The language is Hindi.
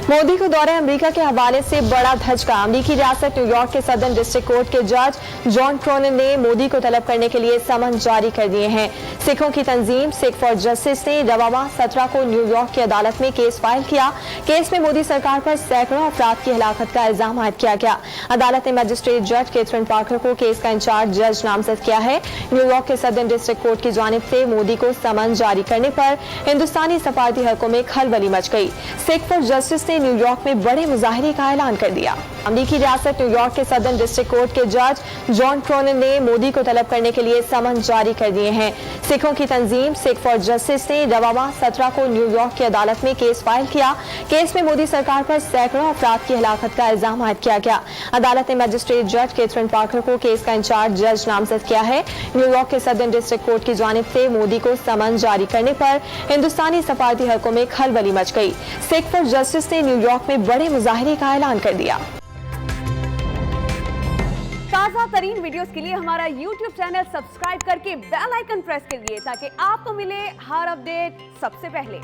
मोदी को दौरे अमेरिका के हवाले से बड़ा धचका। अमेरिकी रियासत न्यूयॉर्क के सदर्न डिस्ट्रिक्ट कोर्ट के जज जॉन क्रोनन ने मोदी को तलब करने के लिए समन जारी कर दिए हैं। सिखों की तंजीम सिख फॉर जस्टिस ने रवामा 17 को न्यूयॉर्क की अदालत में केस फाइल किया। केस में मोदी सरकार पर सैकड़ों अफराद की हिलाकत का इल्जाम आयद किया गया। अदालत ने मजिस्ट्रेट जज कैथरीन पार्कर को केस का इंचार्ज जज नामजद किया है। न्यूयॉर्क के सदर्न डिस्ट्रिक्ट कोर्ट की जानिब से मोदी को समन जारी करने पर हिंदुस्तानी सफारती हलकों में खलबली मच गई। सिख फॉर जस्टिस ने न्यूयॉर्क में बड़े मुजाहरे का ऐलान कर दिया। अमेरिकी रियासत न्यूयॉर्क के सदर्न डिस्ट्रिक्ट कोर्ट के जज जॉन क्रोनन ने मोदी को तलब करने के लिए समन जारी कर दिए हैं। सिखों की तंजीम सिख फॉर जस्टिस ने रवामा 17 को न्यूयॉर्क की अदालत में केस फाइल किया। केस में मोदी सरकार पर सैकड़ों अफराद की हिलाकत का इल्जाम आयद किया गया। अदालत ने मजिस्ट्रेट जज कैथरीन पार्कर को केस का इंचार्ज जज नामजद किया है। न्यूयॉर्क के सदर्न डिस्ट्रिक्ट कोर्ट की जानिब से मोदी को समन जारी करने पर हिंदुस्तानी सफारती हलकों में खलबली मच गई। सिख फॉर जस्टिस ने न्यूयॉर्क में बड़े मुजाहरे का ऐलान कर दिया। ताज़ा तरीन वीडियोस के लिए हमारा YouTube चैनल सब्सक्राइब करके बेल आइकन प्रेस करिए ताकि आपको मिले हर अपडेट सबसे पहले।